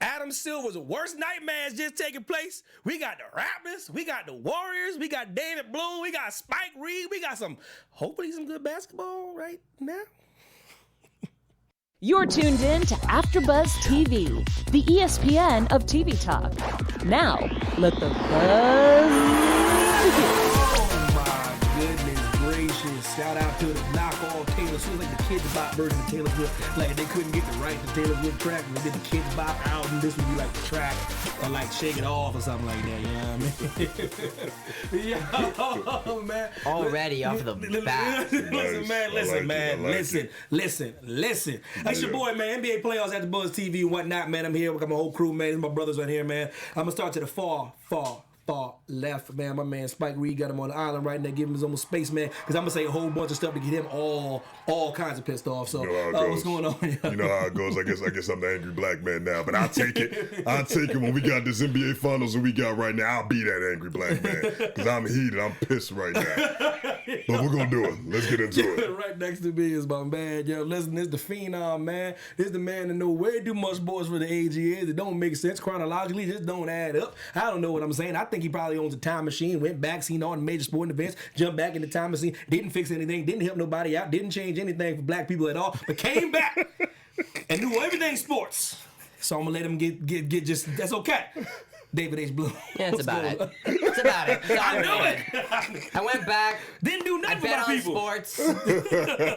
Adam Silver's worst nightmares just taking place. We got the Raptors, we got the Warriors, we got David Bloom, we got Spike Reed, we got hopefully some good basketball right now. You're tuned in to AfterBuzz TV, the ESPN of TV talk. Now, let the buzz begin. Oh my goodness gracious. Shout out to the knockoff Taylor Swift, like the Kids Bop version of Taylor Swift. Like they couldn't get the right to Taylor Swift track, and they did the Kids Bop album. This would be like the track, or like Shake It Off or something like that, you know what I mean? Yo, man. Already off the bat. Listen. It's your boy, man. NBA playoffs at the Buzz TV and whatnot, man. I'm here. We got my whole crew, man. It's my brothers right here, man. I'm going to start to the far left, man. My man Spike Reed got him on the island right now, giving him his own space, man. Because I'm going to say a whole bunch of stuff to get him all kinds of pissed off. So, what's going on? You know how it goes. I guess I'm the angry black man now, but I'll take it. I'll take it when we got this NBA Finals that we got right now. I'll be that angry black man because I'm heated. I'm pissed right now. But we're going to do it. Let's get into it. Right next to me is my man. Yo, listen, this the phenom, man. This the man that know way too much sports for the age he is. It don't make sense chronologically. Just don't add up. I don't know what I'm saying. I think he probably owns a time machine, went back, seen all the major sporting events, jumped back in the time machine, didn't fix anything, didn't help nobody out, didn't change anything for black people at all, but came back and knew everything sports. So I'm gonna let him get just, that's okay. David H. Bloom. Yeah, it's about it. It's about it. I knew it. I went back. Didn't do nothing for bet my on people. sports.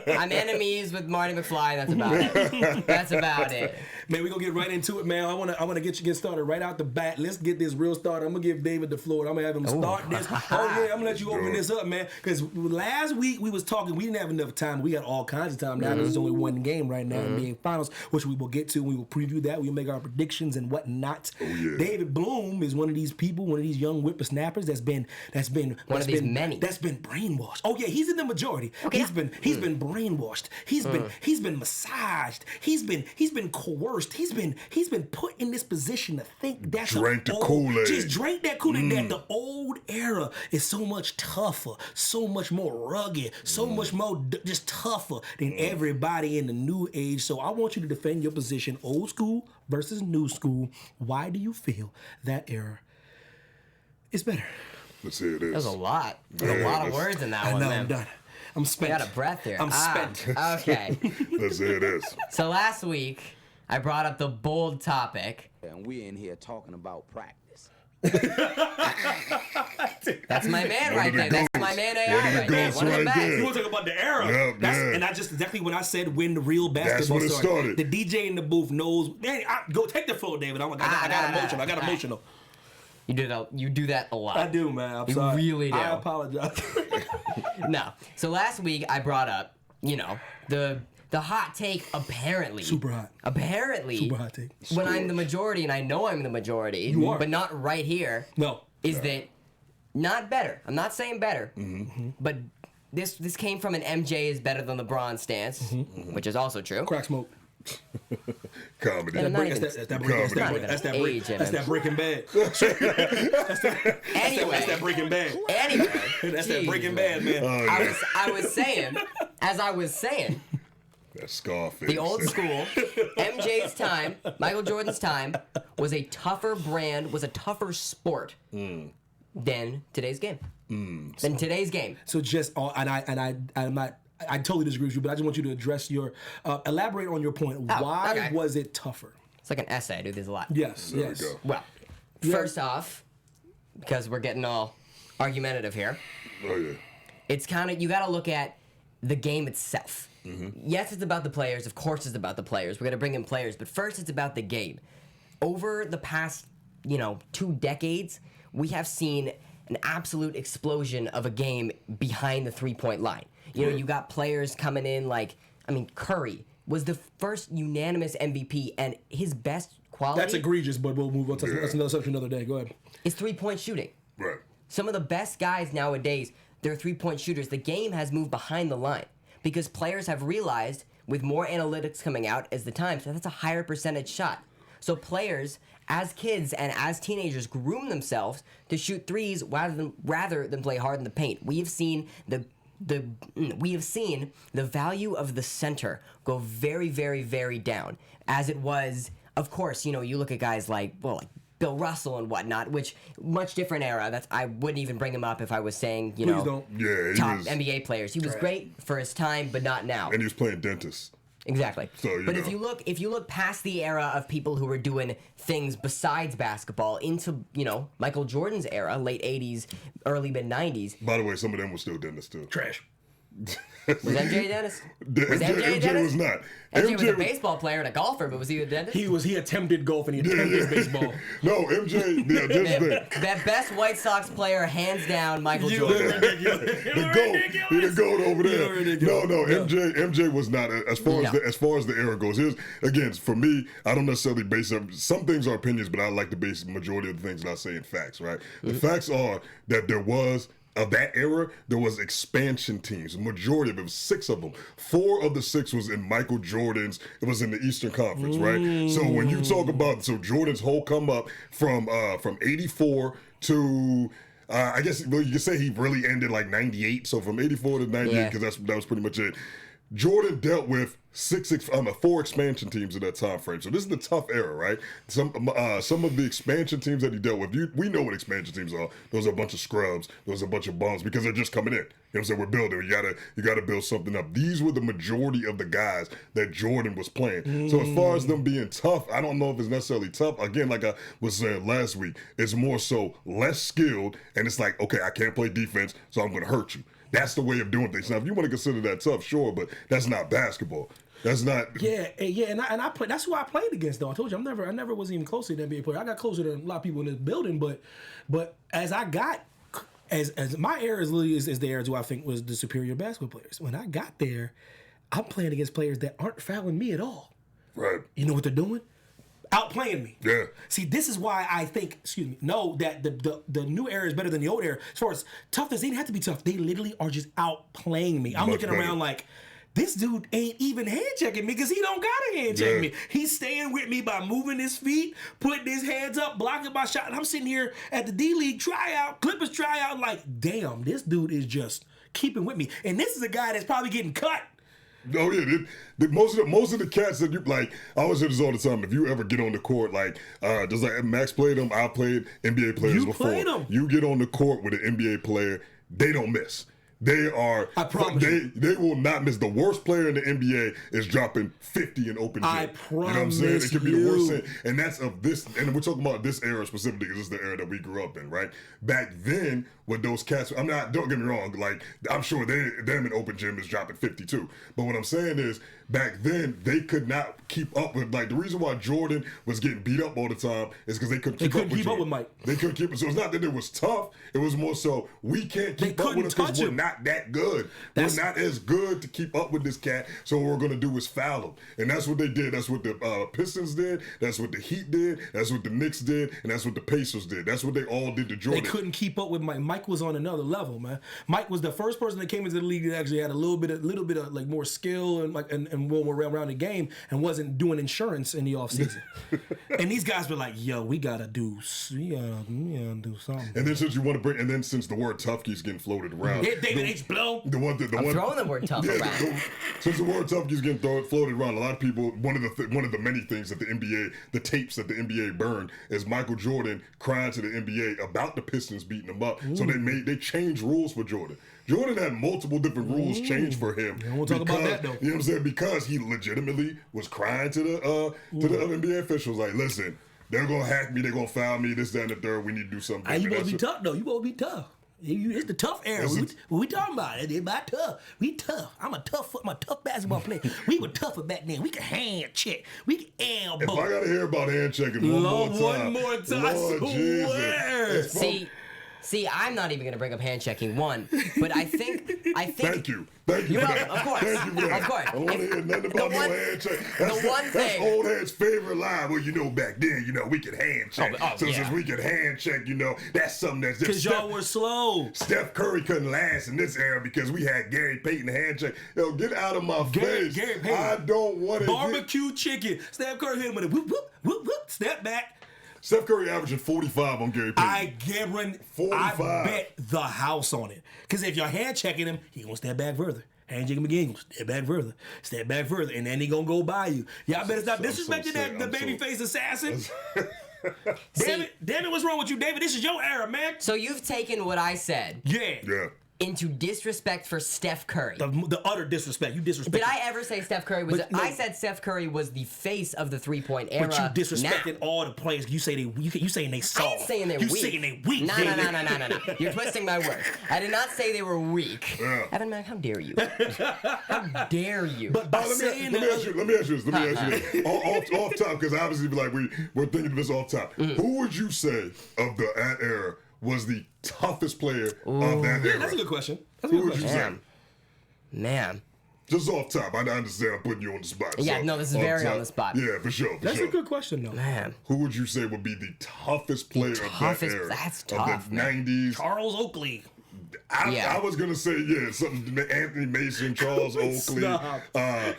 I'm enemies with Marty McFly. That's about it. That's about it. Man, we're gonna get right into it, man. I wanna get started right out the bat. Let's get this real started. I'm gonna give David the floor. I'm gonna have him start this. Oh yeah, I'm gonna let you open this up, man. Because last week we was talking, we didn't have enough time. We got all kinds of time now. There's only one game right now, NBA Finals, which we will get to. We will preview that. We'll make our predictions and whatnot. Oh, yeah. David Bloom is one of these people, one of these young whippersnappers that's been one of these many that's been brainwashed. Oh yeah, he's in the majority. Okay. He's been brainwashed. He's been massaged. He's been coerced. He's been put in this position to think that's drank the Kool-Aid. Just drank that Kool-Aid. That the old era is so much tougher, so much more rugged, so much more just tougher than everybody in the new age. So I want you to defend your position, old school versus new school. Why do you feel that era is better? Let's see it is. There's a lot. There's a lot of words in that one, man. I'm done. I'm spent. I got a breath here. I'm spent. Okay. Let's see it is. So last week, I brought up the bold topic. And we in here talking about practice. That's my man right there. That's my man AI right there. One of the best. You want to talk about the era? And I just exactly when I said when the real basketball That's when it started. The DJ in the booth knows. Man, go take the floor, David. I got emotional. You do that a lot. I do, man. I'm you sorry. Really do. I apologize. No. So last week I brought up, the hot take apparently. Super hot. Apparently. Super hot take. When I'm the majority, and I know I'm the majority, you are. but not right here. No. Is that not better? I'm not saying better, but this came from an MJ is better than LeBron stance, which is also true. Crack smoke. Comedy. That's that Breaking Bad. That's that Breaking Bad. Anyway. That's that Breaking Bad, man. I was saying, that Scarface. the old school, MJ's time, Michael Jordan's time, was a tougher brand, was a tougher sport than today's game. Than today's game. So just, I'm not, I totally disagree with you, but I just want you to address elaborate on your point. Why was it tougher? It's like an essay, dude. There's a lot. Yes, There yes. we go. Well, first off, because we're getting all argumentative here, Oh, yeah. it's kind of, you got to look at the game itself. Yes, it's about the players. Of course it's about the players. We're going to bring in players, but first it's about the game. Over the past, 2 decades, we have seen an absolute explosion of a game behind the three-point line. You got players coming in Curry was the first unanimous MVP, and his best quality... That's egregious, but we'll move on. That's another subject another day. Go ahead. Is three-point shooting. Right. Some of the best guys nowadays, they're three-point shooters. The game has moved behind the line because players have realized, with more analytics coming out as the time, so that's a higher percentage shot. So players, as kids and as teenagers, groom themselves to shoot threes rather than play hard in the paint. We have seen the value of the center go very, very, very down, as it was of course, you look at guys like Bill Russell and whatnot, which much different era. I wouldn't even bring him up if I was saying, Please don't. Yeah, top NBA players. He was great for his time, but not now. And he was playing dentist. Exactly. So, but if you look past the era of people who were doing things besides basketball into, Michael Jordan's era, late 80s, early mid 90s. By the way, some of them were still dentists too. Trash. Was MJ a dentist? Was MJ a MJ dentist? was not. MJ was a baseball player and a golfer, but was he a dentist? He attempted golf and he attempted baseball. No, MJ, that best White Sox player, hands down, Michael Jordan. the goat over there. No, MJ was not as far as the era goes. Here's again, for me, I don't necessarily base some things are opinions, but I like to base the majority of the things that I say in facts. Right, the facts are that there was. Of that era, there was expansion teams. The majority of it was 6 of them. 4 of the 6 was in Michael Jordan's. It was in the Eastern Conference, right? So when you talk about Jordan's whole come up from '84 to I guess you could say he really ended like '98. So from '84 to '98, because that was pretty much it. Jordan dealt with 4 expansion teams in that time frame. So this is the tough era, right? Some of the expansion teams that he dealt with, we know what expansion teams are. Those are a bunch of scrubs. Those are a bunch of bums because they're just coming in. You know what I'm saying? We're building. You gotta build something up. These were the majority of the guys that Jordan was playing. So as far as them being tough, I don't know if it's necessarily tough. Again, like I was saying last week, it's more so less skilled, and it's like, okay, I can't play defense, so I'm gonna hurt you. That's the way of doing things. Now, if you want to consider that tough, sure, but that's not basketball. That's not. Yeah, and I play. That's who I played against, though. I told you, I never was even close to the NBA player. I got closer to a lot of people in this building, but as I got, as my era is the era who I think was the superior basketball players. When I got there, I'm playing against players that aren't fouling me at all. Right. You know what they're doing? Outplaying me. Yeah. See, this is why I think, that the new era is better than the old era. As far as toughness, they didn't have to be tough. They literally are just outplaying me. I'm Much looking better. around like, this dude ain't even hand checking me because he don't gotta hand check me. He's staying with me by moving his feet, putting his hands up, blocking my shot. And I'm sitting here at the D-League tryout, Clippers tryout, like, damn, this dude is just keeping with me. And this is a guy that's probably getting cut. Oh yeah, most of the cats that you like, I always say this all the time. If you ever get on the court, like just like Max played them, I played NBA players You before. played 'em. You get on the court with an NBA player, they don't miss. They are. I promise they will not miss. The worst player in the NBA is dropping 50 in open gym. I You know what I'm saying? promise It could be the worst you. thing. And that's of this. And we're talking about this era specifically because this is the era that we grew up in, right? Back then, with those cats, don't get me wrong. Like I'm sure them in open gym is dropping 50 too. But what I'm saying is, back then they could not keep up with. Like the reason why Jordan was getting beat up all the time is because they couldn't keep up with Jordan. Mike. They couldn't keep it. So it's not that it was tough. It was more so we can't keep up with couldn't us because touch we're him. not that good. We're not as good to keep up with this cat. So what we're gonna do is foul him, and that's what they did. That's what the Pistons did. That's what the Heat did. That's what the Knicks did, and that's what the Pacers did. That's what they all did to Jordan. They couldn't keep up with Mike. Mike was on another level, man. Mike was the first person that came into the league that actually had a little bit of like more skill and more around the game and wasn't doing insurance in the offseason. And these guys were like, "Yo, we gotta do something." And then since the word tough keeps getting floated around, David H. Blow. I'm throwing the word tough around. Since the word tough keeps getting floated around, a lot of people, one of the many things that the tapes that the NBA burned is Michael Jordan crying to the NBA about the Pistons beating him up. So they changed rules for Jordan. Jordan had multiple different rules changed for him. We'll talk about that though. You know what I'm saying? Because he legitimately was crying to the NBA officials like, listen, they're gonna hack me, they're gonna foul me, this, that, and the third. We need to do something. You supposed to be tough though. You supposed to be tough. It's the tough era. We talking about it. It's about tough. We tough. I'm a tough basketball player. We were tougher back then. We could hand check. We could elbow. If I gotta hear about hand checking one more time, Lord Jesus. Jesus. See, I'm not even going to bring up hand checking but I think. Thank you for that. Of course. Thank you for that. Of course. I don't want to hear nothing about no hand check. That's old head's favorite line. Well, back then, we could hand check. Since we could hand check, that's something that's just. Because y'all were slow. Steph Curry couldn't last in this era because we had Gary Payton hand check. Yo, get out of my face. Gary Payton. I don't want to. Barbecue chicken. Steph Curry hit him with a whoop, whoop, whoop, whoop, step back. Steph Curry averaging 45 on Gary Payton. I guarantee. 45. I bet the house on it. Because if you're hand checking him, he gonna step back further. Angie McGingle, step back further, and then he gonna go by you. Y'all better stop disrespecting the babyface assassin. Damn it, what's wrong with you, David? This is your era, man. So you've taken what I said Yeah. into disrespect for Steph Curry. The utter disrespect. You disrespect. Did I ever say Steph Curry was? But no. I said Steph Curry was the face of the 3-point era. But you disrespecting Now. all the players. You say you saying they I soft. ain't saying they're you weak. saying they weak. No. You're twisting my words. I did not say they were weak. Yeah. Evan Mack, how dare you? How dare you? But by Let saying me ask you this. Off top, because obviously, like we're thinking of this off top. Who would you say of that era was the toughest player of that era? That's a good question. Who would you say? Man. Just off top. I understand I'm putting you on the spot. Yeah, so no, this is off very top, on the spot. Yeah, for sure. That's a good question, though. Man. Who would you say would be the toughest player of that era? That's of tough, the man. 90s. Charles Oakley. I was gonna say something. Anthony Mason, Charles Oakley. Stop.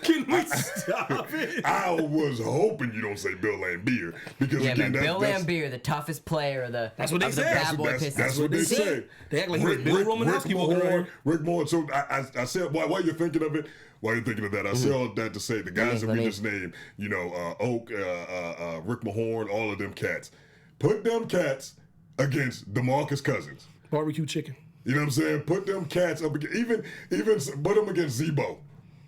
Can we stop it? I was hoping you don't say Bill Laimbeer because Yeah, again, man. Bill that's Laimbeer, the toughest player of the, That's what they of the said. Bad Boy that's Pistons. what they See? say. They act like he was Bill Romanowski walking around. Rick Moore. So I said, while you're thinking of it, while you're thinking of that, I said all that to say the guys that we just named, Oak, Rick Mahorn, all of them cats. Put them cats against DeMarcus Cousins. Barbecue chicken. You know what I'm saying? Put them cats up against, even put them against Zebo.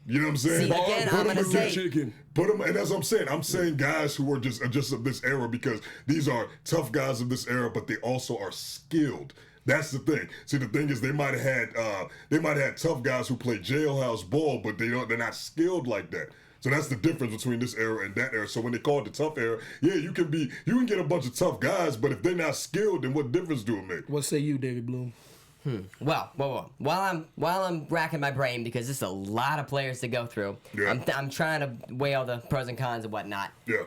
You know what I'm saying? See, again, Put I'm them gonna against say- chicken. Put them, and that's what I'm saying. I'm saying guys who are just of this era because these are tough guys of this era, but they also are skilled. That's the thing. See, the thing is, they might have had tough guys who play jailhouse ball, but they're not skilled like that. So that's the difference between this era and that era. So when they call it the tough era, yeah, you can get a bunch of tough guys, but if they're not skilled, then what difference do it make? What say you, David Bloom? Well. While I'm racking my brain because there's a lot of players to go through. Yeah. I'm trying to weigh all the pros and cons and whatnot. Yeah.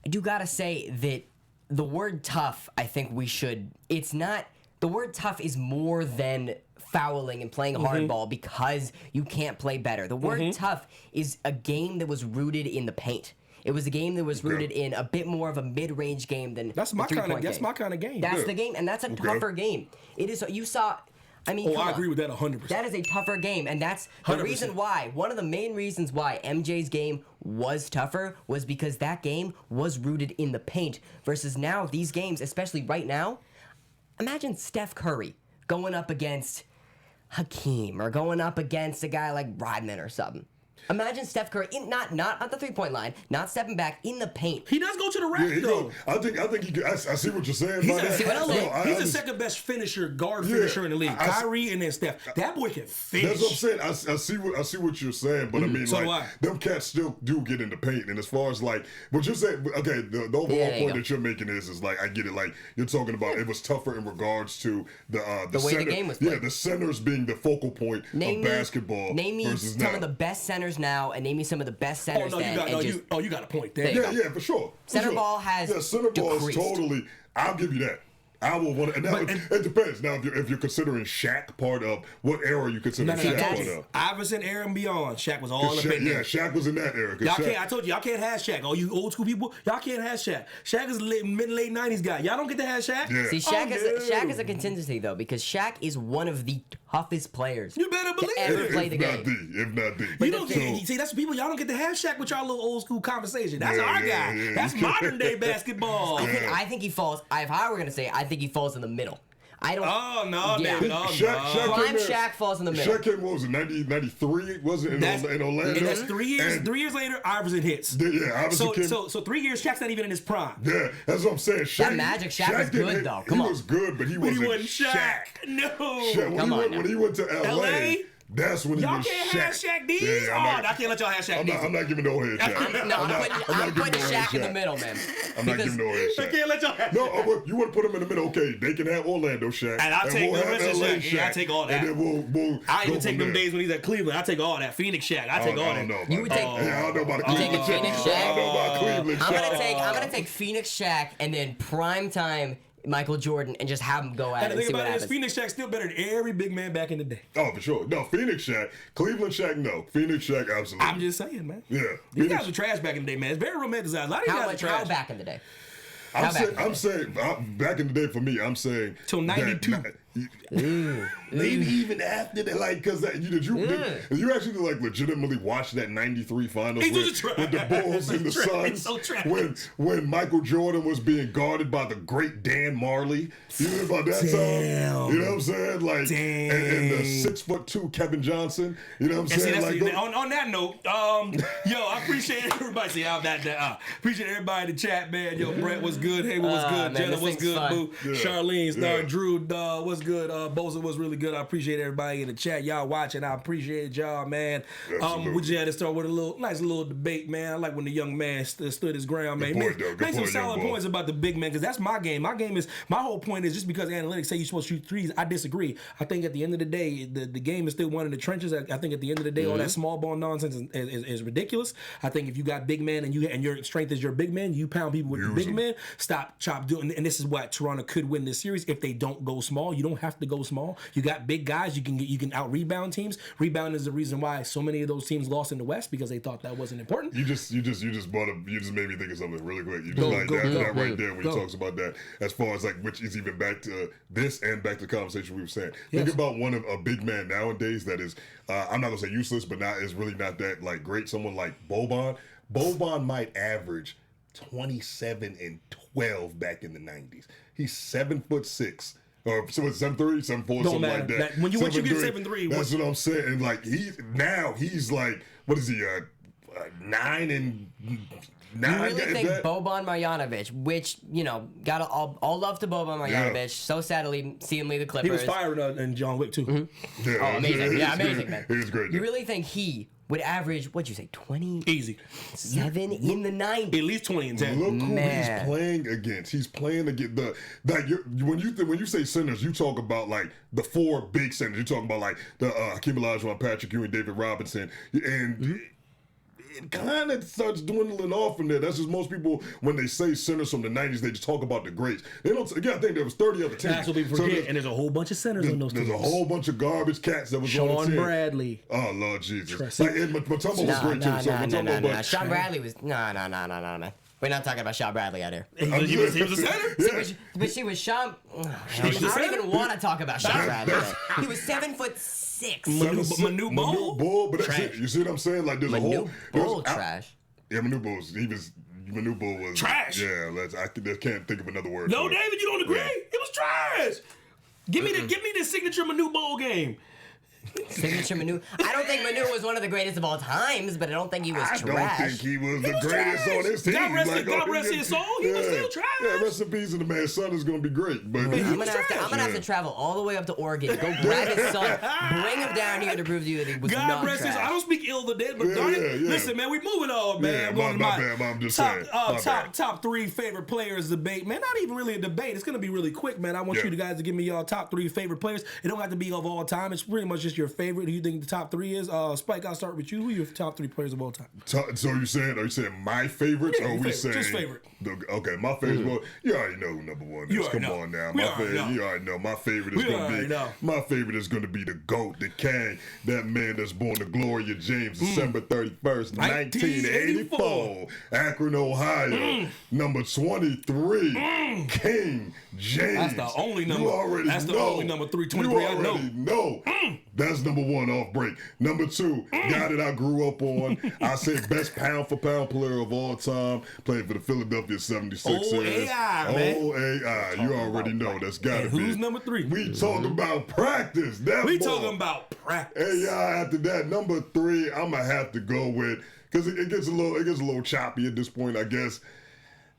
I do gotta say that the word tough, I think we should. It's not. The word tough is more than fouling and playing hardball because you can't play better. The word tough is a game that was rooted in the paint. It was a game that was rooted in a bit more of a mid-range game than That's my the kind three-point of. That's game. my kind of game. That's Yeah. the game, and that's a tougher game. It is. You saw. I mean, Oh, come I on. agree with that 100%. That is a tougher game, and that's the 100%. reason why. One of the main reasons why MJ's game was tougher was because that game was rooted in the paint. Versus now, these games, especially right now, imagine Steph Curry going up against Hakeem or going up against a guy like Rodman or something. Imagine Steph Curry not at the 3-point line, not stepping back in the paint. He does go to the rack, Yeah, he though. goes, I think he could, I see what you're saying. He's, about a, that. what I'm saying? I he's the understand. second best finisher, guard Yeah, finisher in the league. I- Kyrie and then Steph. That boy can finish. That's what I'm saying. I see what you're saying, but I mean, So do like I. them cats still do get in the paint. And as far as like what you're saying, okay, the overall Yeah, there you point go. that you're making is like I get it. Like you're talking about it was tougher in regards to the way the center, game was yeah, played. the centers being the focal point of basketball. Name me versus some now. of the best centers now, and name me some of the best Oh, centers no, then. you got a point there. There you Yeah, go. yeah, for sure. For Center sure. ball has yeah, center ball is decreased. totally. I'll give you that. I will want to, and now it depends. Now, if you're considering Shaq part of what era you consider No, Shaq I part told you. of? Iverson era and beyond. Shaq was all up Shaq, in yeah, there. Shaq was in that era. 'cause Y'all Shaq- can't. I told you, y'all can't have Shaq. All you old school people, y'all can't have Shaq. Shaq is mid late '90s guy. Y'all don't get to have Shaq. Yeah. See, Shaq no. is a contingency though, because Shaq is one of the toughest players You better to believe ever it. play the If game. not the. You don't get. See, that's the people. Y'all don't get to have Shaq with y'all little old school conversation. That's Yeah, our yeah, guy. yeah. That's modern day basketball. I think he falls. If I were gonna say, I think he falls in the middle. I don't. Oh no, Yeah. David. Oh Shaq no. Prime came there- Shaq falls in the middle. Shaq came, what was it, 93? Was it in Orlando? And that's 3 years. And- 3 years later, Iverson hits. Yeah, Iverson came. So 3 years, Shaq's not even in his prime. Yeah, that's what I'm saying. Shaq, Magic Shaq was didn't good, hit- though. Come he on. was good, but he But wasn't he wasn't Shaq. No. Shaq, Come on now. when he went to LA, LA? that's when he Y'all was can't Shaq. have Shaq D's. Yeah, I can't let y'all have Shaq D's. I'm not giving no head Shaq. I'm putting giving no head Shaq in the middle, man. I'm not giving no head I Shaq. can't let y'all have. No, you want to put them in the middle? Okay, they can have Orlando Shaq, And I'll take we'll the have rest of LA Shaq. Yeah, I'll take all that. And then we'll I go even take from them there. days when he's at Cleveland. I take all that. Phoenix Shaq. I take all I that. don't know. You would take- Yeah, I don't know about the You Cleveland taking Phoenix Shaq? I don't know about Cleveland I'm Shaq. gonna take Phoenix Shaq and then primetime Michael Jordan and just have him go at And it the and thing see what about it is, happens. Phoenix Shaq's still better than every big man back in the day. Oh, for sure. No, Phoenix Shaq. Cleveland Shaq, no. Phoenix Shaq, absolutely. I'm just saying, man. Yeah. These Phoenix- guys were trash back in the day, man. It's very romanticized. A lot of these How guys much? are How trash. back in the day? I'm How back in the saying, back in the day for me, I'm saying Till that- 92. Maybe even after that, like, because did you actually like legitimately watch that '93 finals with the Bulls and the Suns when Michael Jordan was being guarded by the great Dan Marley? You know about that time? You know what I'm saying? Like, and the 6'2" Kevin Johnson. You know what I'm saying? Like, on that note, yo, I appreciate everybody. See how appreciate everybody in the chat, man. Yo, Brett was good. Hayward was good. Man, Jenna was good. Boo. Yeah. Charlene, Star, Drew was good. Boza was really good. I appreciate everybody in the chat. Y'all watching. I appreciate y'all, man. We just had to start with a nice little debate, man. I like when the young man stood his ground, man. Make some solid points about the big man, because that's my game. My whole point is just because analytics say you're supposed to shoot threes, I disagree. I think at the end of the day, the game is still one in the trenches. I think at the end of the day, all that small ball nonsense is ridiculous. I think if you got big man and your strength is your big man, you pound people with the big man. Stop doing. And this is what Toronto could win this series if they don't go small. You don't have to go small. You got big guys. You can out rebound teams. Rebound is the reason why so many of those teams lost in the West, because they thought that wasn't important. You just made me think of something really quick. You just that right there when he talks about that, as far as like, which is even back to this and back to the conversation we were saying. Think about one of a big man nowadays that is, I'm not gonna say useless, but is really not that like great. Someone like Boban. Boban might average 27 and 12 back in the 90s. He's 7'6". Or so it's 7'3", 7'4", something like that. When you get 7'3", that's what I'm saying. And like he's like, what is he? 9 and 9. You really think Boban Marjanovic, which got all love to Boban Marjanovic. So sadly, see him leave the Clippers. He was fired in John Wick too. Mm-hmm. Yeah, amazing! Amazing, man. He was great. You really think he would average, what'd you say, 20? Easy. 7 in the 90s. At least 20 and 10. Look who he's playing against. He's playing against when you say centers, you talk about like the 4 big centers. You talk about like the Hakeem Olajuwon, Patrick Ewing, David Robinson, and it kind of starts dwindling off from there. That's just most people, when they say centers from the 90s, they just talk about the greats. They don't. Again, I think there was 30 other teams. That's what people forget. And there's a whole bunch of centers on those teams. There's a whole bunch of garbage cats that was on the team. Sean Bradley. Oh, Lord Jesus. Like, Mutombo was great, too. No. Sean Bradley was... No, man. We're not talking about Sean Bradley out here. He was a center? Yeah. But she was Sean... I don't even want to talk about Sean Bradley. He was 7'6". Manu Bol. But that's it. You see what I'm saying? Like, there's a whole... Bol trash. Yeah, Manu Bol was trash. Yeah, I can't think of another word. No, David, you don't agree? Yeah. It was trash. Give me the signature Manu Bol game. Signature Manu. I don't think Manu was one of the greatest of all times, but I don't think he was trash. I don't think he was the greatest on his team. God rest his soul. He was still trash. Yeah, rest in peace, and the man's son is going to be great. But I'm gonna have to travel all the way up to Oregon, go grab his son, bring him down here to prove to you that he was not God rest his. I don't speak ill of the dead, but darn it, listen, man, we moving on, man. Yeah, my bad. I'm just saying. Top 3 favorite players debate, man. Not even really a debate. It's gonna be really quick, man. I want you guys to give me y'all top 3 favorite players. It don't have to be of all time. It's pretty much just your favorite. Who you think the top 3 is? Spike, I'll start with you. Who are your top 3 players of all time? So are you saying my favorites? Yeah, or are we saying just favorite? Okay, my favorite. Well, you already know who number 1 is. Come on now, you already know. My favorite is going to be the GOAT, the King, that man that's born to Gloria James, December 31st, 1984, Akron, Ohio, number 23, King James. That's the only number. You already that's know. The only number 323. You already know. That's number 1 off break. Number 2, guy that I grew up on. I said best pound for pound player of all time. Played for the Philadelphia 76ers. AI, man. AI. You already know. That's got to be. Who's number 3? We talking about practice. Talking about practice. AI after that. Number 3, I'm going to have to go with, because it gets a little choppy at this point, I guess.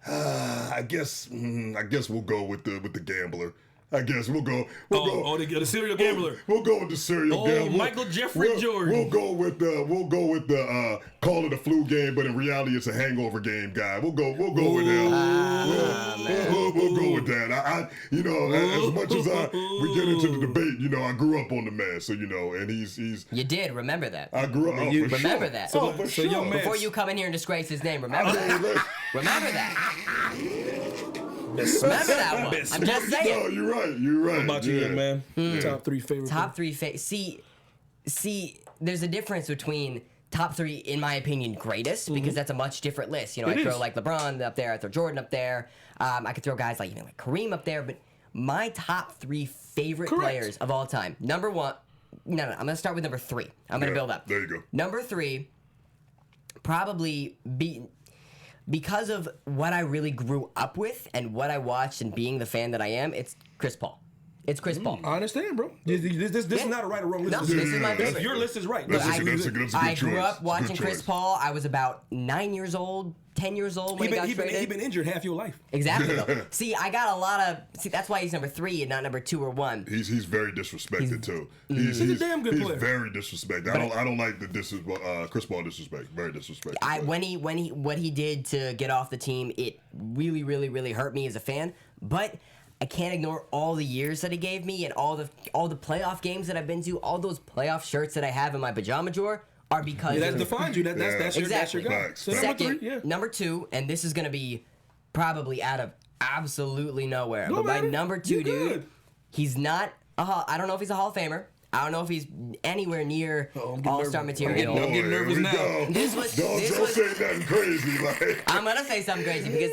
I guess we'll go with the gambler. I guess we'll go. The serial gambler. We'll go with the serial gambler. Michael Jeffrey Jordan. We'll go with the call it a flu game, but in reality it's a hangover game guy. We'll go with him. We'll go with that. As much as we get into the debate, I grew up on the man, so and he's. You did remember that. I grew up. Remember that. So young man, before you come in here and disgrace his name, remember that. Remember that. Remember that one. I'm just saying. No, you're right. What about you, young man? Top 3 favorite. Top 3 See, there's a difference between top 3, in my opinion, greatest, because that's a much different list. I throw like LeBron up there, I throw Jordan up there. I could throw guys like Kareem up there, but my top 3 favorite Correct. players of all time. Number 1, no, I'm gonna start with number 3. I'm gonna build up. There you go. Number 3, probably because of what I really grew up with and what I watched and being the fan that I am. It's Chris Paul. It's Chris Paul. I understand, bro. This is not a right or wrong list. No, this is my favorite. Your list is right. That's I a good I choice. grew up Good watching Chris choice. Paul. I was about 9 years old, 10 years old when he got traded. He been injured half your life. Exactly. Though. See, I got a lot of. See, that's why he's number 3 and not number 2 or 1. He's very disrespected too. He's a damn good player. He's very disrespected. I don't like the Chris Paul disrespect. Very disrespectful. What he did to get off the team, it really, really, really hurt me as a fan. But I can't ignore all the years that he gave me and all the playoff games that I've been to. All those playoff shirts that I have in my pajama drawer are because That defines you. That's your Exactly. guy. Facts. So number Second, 3, yeah. number 2, and this is gonna be probably out of absolutely nowhere. No but my matter. number 2 You dude, good. he's not. I don't know if he's a Hall of Famer. I don't know if he's anywhere near I'm getting All-Star nervous. material. I'm getting nervous now. Don't say nothing crazy. Like, I'm gonna say something crazy because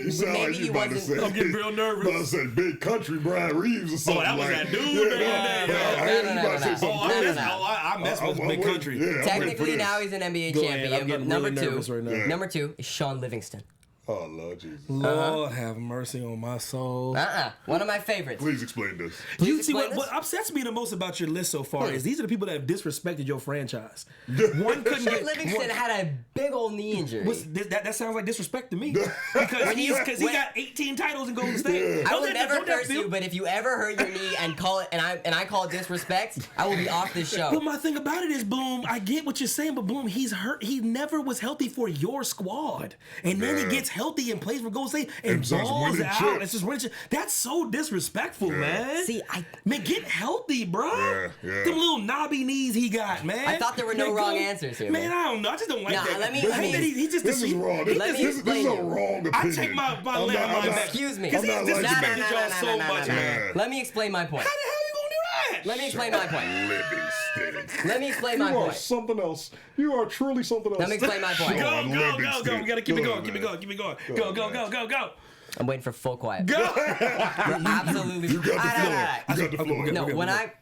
you sound maybe like he you about to wasn't. say. I'm getting real nervous. About to say Big Country Brian Reeves or something. that was like, that dude Yeah, back then. I heard you about to say No. something No, crazy. no, no. I messed with I'm Big waiting. Country. Yeah, I'm waiting for Technically, this. now he's an NBA Go ahead, I'm champion. But getting number really 2, nervous right now. number 2 is Shaun Livingston. Oh, Lord Jesus. Lord have mercy on my soul. One of my favorites. Please explain this. You see explain what this? upsets me the most about your list so far is these are the people that have disrespected your franchise. One couldn't Shaun get Livingston one- had a big old knee injury. that sounds like disrespect to me because he got 18 titles in Golden State. I Don't will that- never don't that curse feel- you, but if you ever hurt your knee and call it and I call it disrespect, I will be off this But show. my thing about it is, Bloom, I get what you're saying, but Bloom, he's hurt. He never was healthy for your squad, and then he Yeah. gets healthy and plays for Golden State and And starts balls winning out. chips. It's just winning chips. That's so disrespectful, man. See, man, get healthy, bro. Yeah. Them little knobby knees he got, man. I thought there were no Man, wrong go- answers here, Man, man. I don't know. I just don't like Nah, that. let me- I let hate me- that he just This is wrong. This Let me is explain a it. wrong opinion. I take my I'm land not- back. Excuse me. Because I'm he's not like disrespected that. y'all so much, man. Yeah. Let me explain my point. How the hell you gonna do that? Let me explain my point. Livingston. Let me explain my You are point. something else. You are truly something else. Let me explain my point. Go, Shaun go, go, go. Livingston. We gotta keep it Go going, on, keep it man. going, keep it going. Go, go, go, go, go. I'm waiting for full quiet. Go. Absolutely. You got the All right, floor. all right, all right. You got the floor. No, Okay, when okay.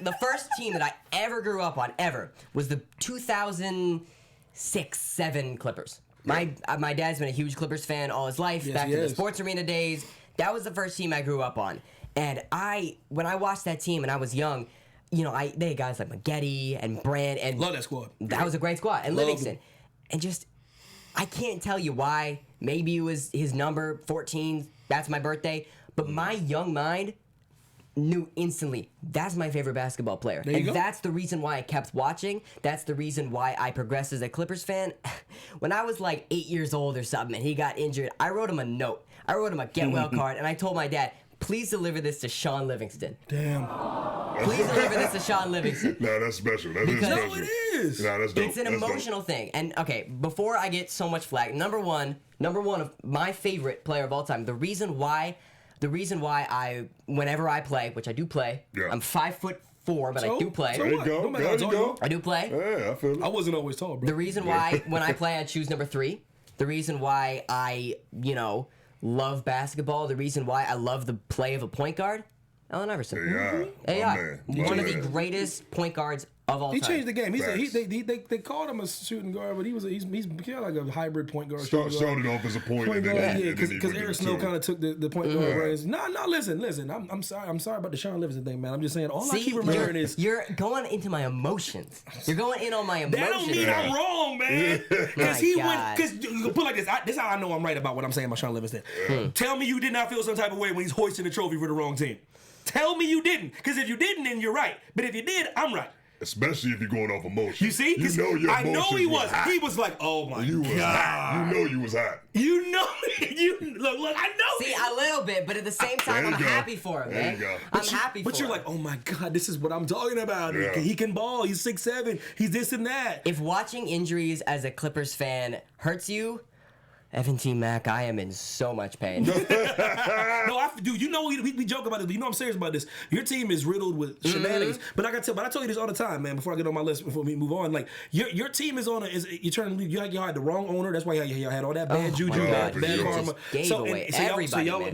the first team that I ever grew up on was the 2006-07 Clippers. My dad's been a huge Clippers fan all his life, Yes, back he to the is. sports arena days. That was the first team I grew up on. And when I watched that team and I was young, they had guys like Maggette and Brand and Love that squad. that was a great squad. And Love Livingston. them. And just, I can't tell you why. Maybe it was his number, 14. That's my birthday. But my young mind knew instantly, that's my favorite basketball player. There you And go. that's the reason why I kept watching. That's the reason why I progressed as a Clippers fan. When I was like 8 years old or something and he got injured, I wrote him a note. I wrote him a get well card. And I told my dad, please deliver this to Shaun Livingston. Damn. Please deliver this to Shaun Livingston. No, that's special. That is Because- special. No, it is. Nah, that's dope. It's an That's dope. emotional thing. And okay, before I get so much flack, number one of my favorite player of all time. The reason why whenever I play, which I do play, Yeah. I'm 5'4", but I do play. There you what? go. Don't matter There how you tall go. I do play. Yeah, I feel it. I wasn't always tall, bro. The reason why when I play I choose number 3. The reason why I, love basketball, the reason why I love the play of a point guard, Allen Iverson. AI. AI. My man. One My of the man. greatest point guards of all He time. changed the game. Facts. They called him a shooting guard, but he's kind of like a hybrid point guard. Started shooting guard. off as a point, Point and then guard, he, yeah, and then he because went to Eric the Snow two. kind of took the point guard reins. No, listen. I'm sorry about the Shaun Livingston thing, man. I'm just saying all I keep remembering is you're going into my emotions. You're going in on my emotions. that don't mean I'm wrong, man. Because My he went. God. Because you can put it like this. This is how I know I'm right about what I'm saying about Shaun Livingston. Tell me you did not feel some type of way when he's hoisting the trophy for the wrong team. Tell me you didn't. Because if you didn't, then you're right. But if you did, I'm right. Especially if you're going off emotion. You see? You 'Cause know your I know emotions he were was. hot. He was like, oh my You was hot. God. You know you was hot. You know, look, I know. See, a little bit, but at the same time, There I'm you go. happy for him, There man. you go. I'm happy for him. But you're like, oh my God, this is what I'm talking about. Yeah. He can ball. He's 6'7". He's this and that. if watching injuries as a Clippers fan hurts you, Evan T. Mac, I am in so much pain. Dude, you know we joke about this, but you know I'm serious about this. Your team is riddled with shenanigans. But I tell you this all the time, man. Before I get on my list, before we move on, like your team is on you're trying to leave. You had the wrong owner. That's why y'all had all that bad juju, bad karma.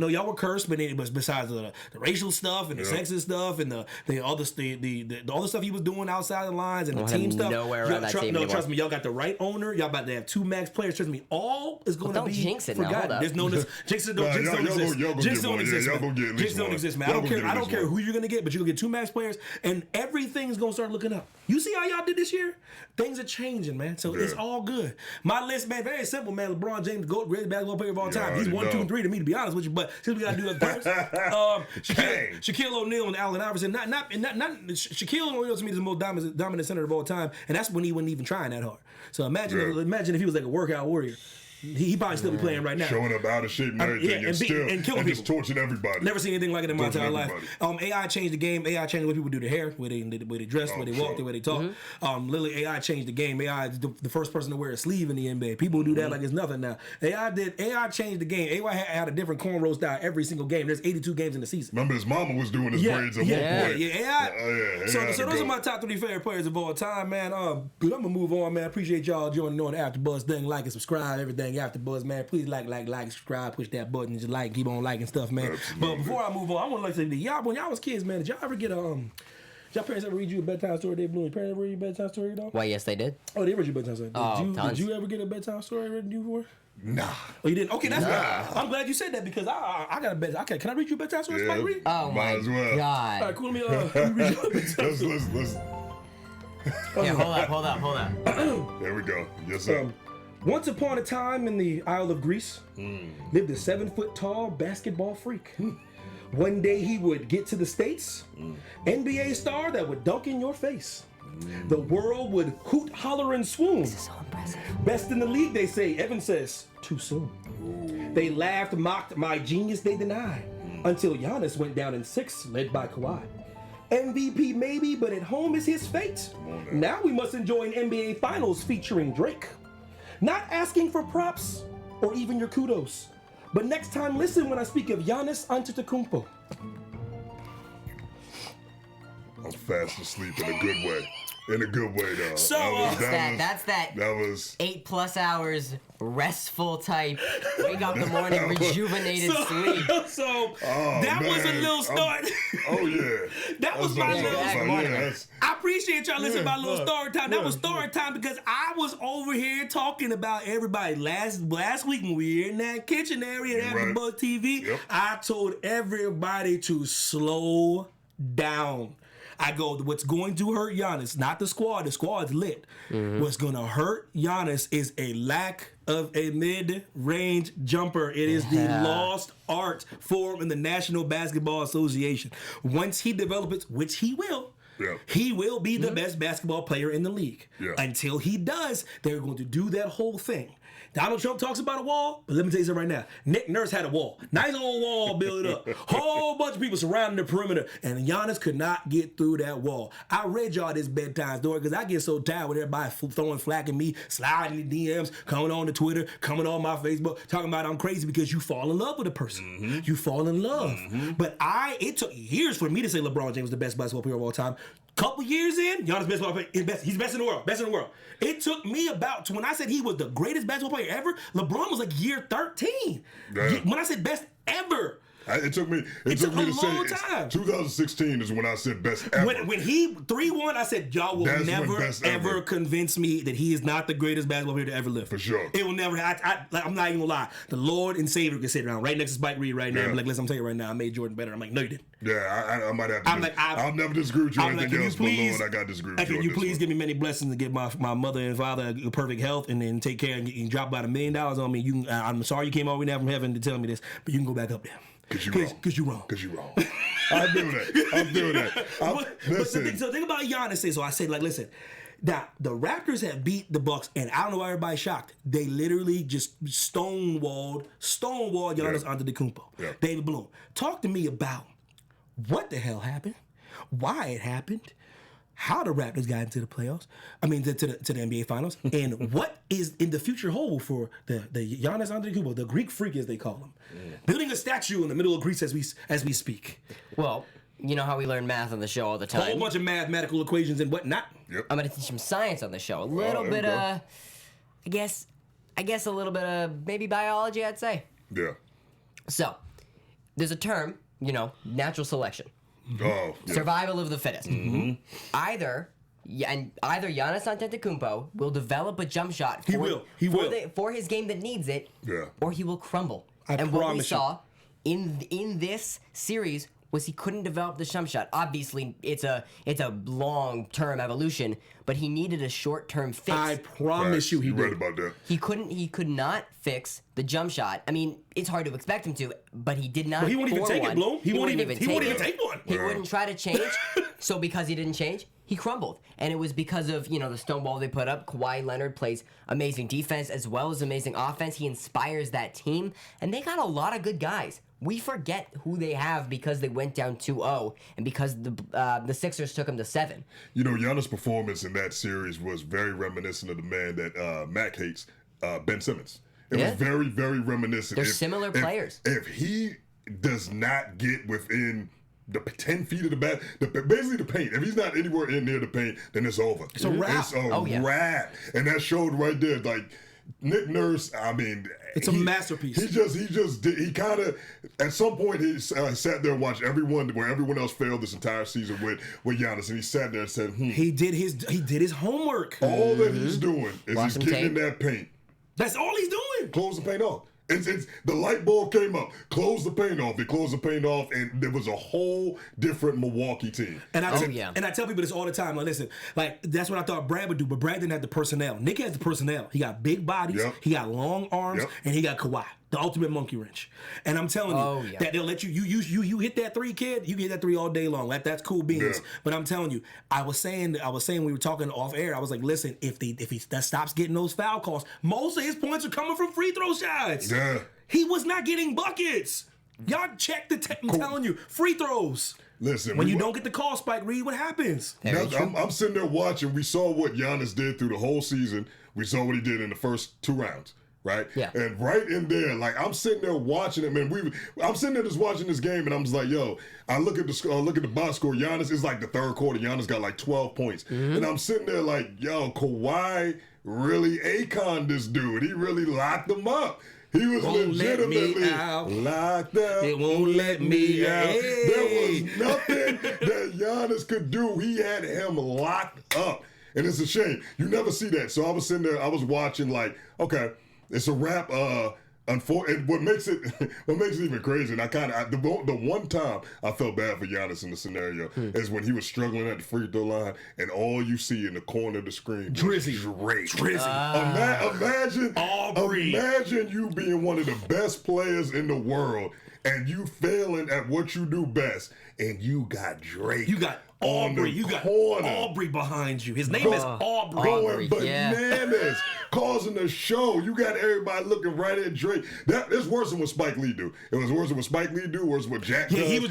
Y'all were cursed, but besides the racial stuff and the sexist stuff and the all the stuff he was doing outside the lines and the team stuff. Nowhere around that team anymore. Trust me, y'all got the right owner. Y'all about to have 2 max players. Trust me, all is going to be jinx it now. forgotten. Hold up. There's no jinx don't exist. Jinx don't exist. Jinx don't exist, man. I don't care who you're gonna get, but you're gonna get 2 max players, and everything's gonna start looking up. You see how y'all did this year? Things are changing, man. So it's all good. My list, man, very simple, man. LeBron James, greatest basketball player of all time. He's 1, 2, and 3 to me, to be honest with you. But since we gotta do it first, Shaquille O'Neal and Allen Iverson. Not Shaquille O'Neal to me is the most dominant center of all time, and that's when he wasn't even trying that hard. So imagine if he was like a workout warrior. He probably still be playing right now. Showing up out of shape and everything, and killing people. Just torching everybody. Never seen anything like it in my entire life. AI changed the game. AI changed the way people do their hair, where they dress, where they walk, the way they talk. Literally, AI changed the game. AI is the first person to wear a sleeve in the NBA. People do that like it's nothing now. AI changed the game. AI had a different cornrow style every single game. There's 82 games in the season. Remember his mama was doing his braids at one point. AI. So those are my top 3 favorite players of all time, man. I'm gonna move on, man. Appreciate y'all joining on the AfterBuzz thing. Like and subscribe, everything AfterBuzz, man. Please like, subscribe, push that button, and just keep on liking stuff, man. Absolutely. But before I move on, I want to say that y'all, when y'all was kids, man, did y'all ever get y'all parents ever read you a bedtime story? Dave Blue, your parents ever read you a bedtime story, though? Why, yes, they did. Oh, they read you a bedtime story. Tons. Did you ever get a bedtime story written to you before? Nah. Oh, you didn't? Okay, that's good. I'm glad you said that because I got a bedtime. Okay, can I read you a bedtime story? Yeah, Read? Oh, my might as well. God. All right, cool. Let me read you a bedtime story. Let's. Yeah, hold up. There we go. Yes, sir. Once upon a time in the Isle of Greece, lived a 7-foot-tall basketball freak. One day he would get to the States, NBA star that would dunk in your face. The world would hoot, holler, and swoon. This is so impressive. Best in the league, they say. Evan says, too soon. They laughed, mocked, my genius they denied. Until Giannis went down in 6, led by Kawhi. MVP maybe, but at home is his fate. Now we must enjoy an NBA Finals featuring Drake. Not asking for props or even your kudos. But next time, listen when I speak of Giannis Antetokounmpo. I'm fast asleep in a good way. In a good way, though. So, That's that 8+ hours restful type. Wake up in the morning, rejuvenated sleep. That was a little start. That was my little. I appreciate y'all listening to my little story time. That was story time because I was over here talking about everybody last week when we were in that kitchen area at AfterBuzz TV. Yep. I told everybody to slow down. I go, what's going to hurt Giannis, not the squad. The squad's lit. What's going to hurt Giannis is a lack of a mid-range jumper. It is the lost art form in the National Basketball Association. Once he develops it, which he will, he will be the best basketball player in the league. Until he does, they're going to do that whole thing. Donald Trump talks about a wall, but let me tell you something right now. Nick Nurse had a wall. Nice old wall built up. Whole bunch of people surrounding the perimeter, and Giannis could not get through that wall. I read y'all this bedtime story because I get so tired with everybody throwing flack at me, sliding in the DMs, coming on to Twitter, coming on my Facebook, talking about I'm crazy because you fall in love with a person. You fall in love. But it took years for me to say LeBron James was the best basketball player of all time. Couple years in, Giannis best player, he's best in the world, best in the world. It took me when I said he was the greatest basketball player ever, LeBron was like year 13. When I said best ever. It took me to say 2016 is when I said best ever. When he 3-1, I said y'all will never ever convince me that he is not the greatest basketball player to ever live. For sure. It will never. I'm not even gonna lie. The Lord and Savior can sit around right next to Spike Reed right now. And be like, listen, I'm telling you right now, I made Jordan better. I'm like, no, you didn't. Yeah, I might have to. I'll never disagree with you on anything else, but Lord, I got to disagree with you. Can you please give me many blessings to give my mother and father perfect health and then take care and drop about $1 million on me? I'm sorry you came all the way down from heaven to tell me this, but you can go back up there. Because you're wrong. I feel that. So think about Giannis. So I said, like, listen, now the Raptors have beat the Bucks, and I don't know why everybody's shocked. They literally just stonewalled Giannis Antetokounmpo. Yeah. David Bloom, talk to me about what the hell happened, why it happened, how the Raptors got into the playoffs. I mean, to the NBA Finals, and what is in the future hold for the Giannis Antetokounmpo, the Greek freak as they call him, building a statue in the middle of Greece as we speak. Well, you know how we learn math on the show all the time. A whole bunch of mathematical equations and whatnot. Yep. I'm gonna teach him science on the show. A little there bit you go. I guess a little bit of maybe biology, I'd say. Yeah. So, there's a term, natural selection. Oh, yeah. Survival of the fittest. Either Giannis Antetokounmpo will develop a jump shot for his game that needs it, Yeah. or he will crumble. I and what we promise you. saw in this series was he couldn't develop the jump shot. Obviously, it's a long-term evolution, but he needed a short-term fix. I promise you, he read did. about that. He could not fix the jump shot. I mean, it's hard to expect him to, but he did not. But he won't even for take it, one. Bloom. He won't even take it. one. He wouldn't try to change. So because he didn't change, he crumbled. And it was because of, the stonewall they put up. Kawhi Leonard plays amazing defense as well as amazing offense. He inspires that team. And they got a lot of good guys. We forget who they have because they went down 2-0 and because the Sixers took them to 7. Giannis' performance in that series was very reminiscent of the man that Mac hates, Ben Simmons. It was very, very reminiscent. They're similar players. If he does not get within the 10 feet of the bat, basically the paint. If he's not anywhere in near the paint, then it's over. It's a wrap. It's a wrap. And that showed right there. Like, Nick Nurse, I mean, it's a masterpiece. He kind of, at some point, he sat there and watched everyone else failed this entire season with Giannis, and he sat there and said, He did his homework. All that he's doing is Watch he's him getting in tape. that paint. That's all he's doing. Close the paint off. It's the light bulb came up. Close the paint off. They closed the paint off, and there was a whole different Milwaukee team. And I yeah. tell people this all the time. Like, listen, that's what I thought Brad would do, but Brad didn't have the personnel. Nick has the personnel. He got big bodies. Yep. He got long arms, Yep. and he got Kawhi, the ultimate monkey wrench. And I'm telling you that they'll let you hit that three, kid. You can hit that three all day long. That's cool beans. Yeah. But I'm telling you, I was saying we were talking off air. I was like, listen, if he stops getting those foul calls, most of his points are coming from free throw shots. Yeah. He was not getting buckets. Y'all check the tape. I'm telling you, free throws. Listen, When you don't get the call, Spike Reed, what happens? I'm sitting there watching. We saw what Giannis did through the whole season. We saw what he did in the first 2 rounds, right? Yeah. And right in there, like, I'm sitting there watching it, man. I'm sitting there just watching this game, and I'm just like, yo. I look at the box score. Giannis is like the third quarter. Giannis got like 12 points, and I'm sitting there like, yo, Kawhi really Akon this dude. He really locked him up. He was legitimately locked up. It won't let me out. Hey. There was nothing that Giannis could do. He had him locked up. And it's a shame. You never see that. So I was sitting there, I was watching like, okay, it's a wrap. And what makes it even crazy, and the one time I felt bad for Giannis in the scenario is when he was struggling at the free throw line, and all you see in the corner of the screen Drizzy. Imagine you being one of the best players in the world, and you failing at what you do best, and you got Drake. You got Aubrey. You got Aubrey behind you. His name is Aubrey. Going bananas, causing a show. You got everybody looking right at Drake. It's worse than what Spike Lee do. It was worse than what Spike Lee do. Worse than what Jack does. He was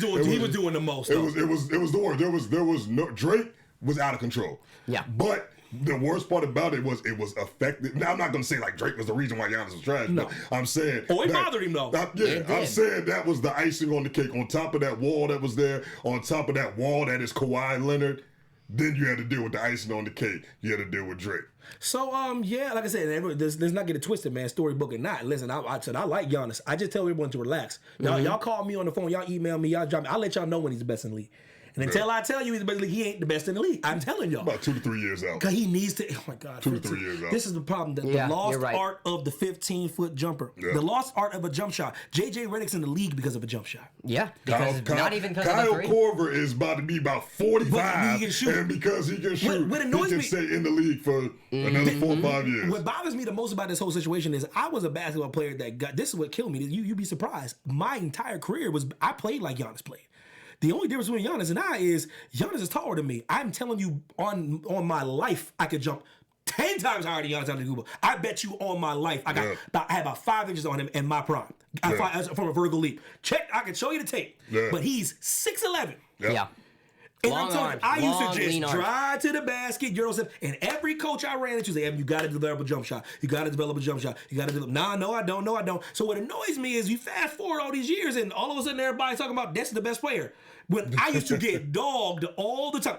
doing the most. It was the worst. There was no Drake was out of control. Yeah. But the worst part about it was effective. Now I'm not gonna say like Drake was the reason why Giannis was trash. No. But I'm saying it bothered him though. I'm saying that was the icing on the cake. On top of that wall that was there, on top of that wall that is Kawhi Leonard, then you had to deal with the icing on the cake. You had to deal with Drake. So like I said, let's not get it twisted, man. Storybook or not. Listen, I said I like Giannis. I just tell everyone to relax. Y'all call me on the phone. Y'all email me. Y'all drop me. I'll let y'all know when he's the best in the league. And until I tell you he's the best in the league, he ain't the best in the league. I'm telling y'all. About 2 to 3 years out. Because he needs to. Oh my God. 2 to 3 years out. This is the problem. The lost art of the 15-foot jumper. Yeah. The lost art of a jump shot. JJ Redick's in the league because of a jump shot. Yeah. Because not even because Kyle of the three. Korver is about to be about 45. But he can shoot. And because he can shoot, what annoys he can stay in the league for another 4 or 5 years. What bothers me the most about this whole situation is I was a basketball player that got. This is what killed me. You'd be surprised. My entire career I played like Giannis played. The only difference between Giannis and I is Giannis is taller than me. I'm telling you, on my life, I could jump 10 times higher than Giannis Antetokounmpo. I bet you on my life, I had about 5 inches on him in my prime from a vertical leap. Check, I can show you the tape. Yeah. But he's 6'11". Yeah. And Long I'm telling arms, you, I used long, to just lean arms. drive to the basket, Euro step, and every coach I ran into said, Evan, you got to develop a jump shot. You got to develop a jump shot. You got to develop. Nah, no, I don't. No, I don't. So what annoys me is you fast forward all these years, and all of a sudden everybody's talking about that's the best player. When I used to get dogged all the time.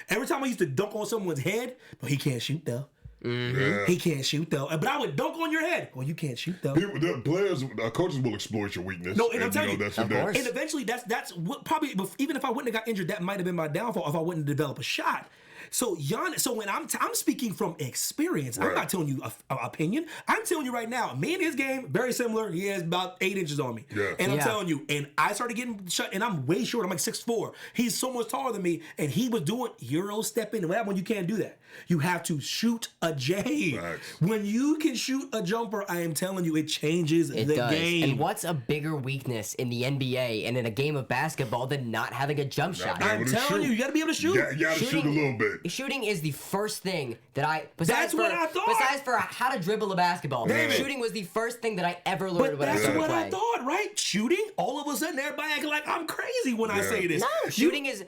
Every time I used to dunk on someone's head, but he can't shoot though. Yeah. He can't shoot though. But I would dunk on your head. Well, you can't shoot though. The players, coaches will exploit your weakness. No, and I'm telling you, that's of course. and eventually that's what probably, even if I wouldn't have got injured, that might have been my downfall if I wouldn't develop a shot. So Giannis, so when I'm speaking from experience, I'm Right. not telling you an opinion. I'm telling you right now, me and his game very similar. He has about 8 inches on me, Yeah. and I'm Yeah. telling you, and I started getting shot, and I'm way short. I'm like 6'4". He's so much taller than me, and he was doing Euro stepping. And when you can't do that, you have to shoot a J. Facts. When you can shoot a jumper, I am telling you, it changes It the does. game. And what's a bigger weakness in the NBA and in a game of basketball than not having a jump shot? being I'm able to telling shoot. you, you got to be able to shoot. You got to shoot a little bit. Shooting is the first thing that I. That's what I thought. Besides for how to dribble a basketball, David. shooting was the first thing that I ever learned But when I that's started what I playing. thought, right? Shooting, all of a sudden everybody acting like I'm crazy when I Yeah. say this. No, shooting is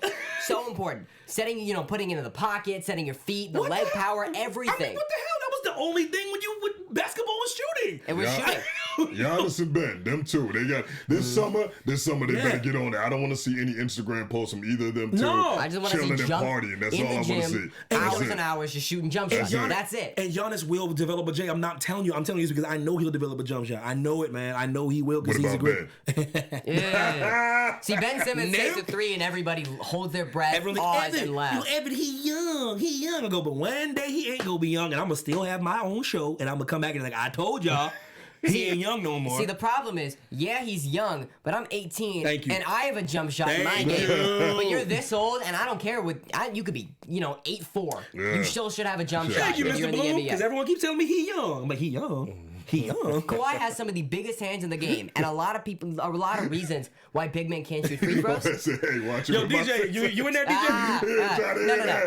so important. Setting, putting it in the pocket, setting your feet, the What leg the hell? power, I everything. mean, what the hell? That was the only thing when basketball was shooting. It was shooting. Giannis and Ben, them two. They got this summer. This summer they Yeah. better get on it. I don't want to see any Instagram posts from either of them two. No. I just want to chilling see and jump partying. That's in all I the want to gym, see. That's hours it. and hours just shooting jump shots. it. That's it. And Giannis will develop a J. I'm not telling you. I'm telling you this because I know he'll develop a jump shot. I know it, man. I know he will What because he's a about great. Ben? Yeah. See, Ben Simmons takes a Nope. three and everybody holds their breath, Everyone, pause, Evan, and laughs. Evan, he young. I go, but one day he ain't gonna be young, and I'm gonna still have my own show, and I'm gonna come back and like I told y'all, he ain't young no more. See, the problem is, yeah, he's young, but I'm 18, Thank you. and I have a jump shot in my Thank game. you. But you're this old, and I don't care what you could be, 8'4". Yeah. You still should have a jump Sure. shot Thank you, if you're Mr. in the Bloom, because NBA. everyone keeps telling me he young. I'm like, he young. He young. Kawhi has some of the biggest hands in the game, and a lot of reasons why big men can't shoot free throws. Hey, watch Yo, it with my DJ, face. you in there, DJ? Ah, no.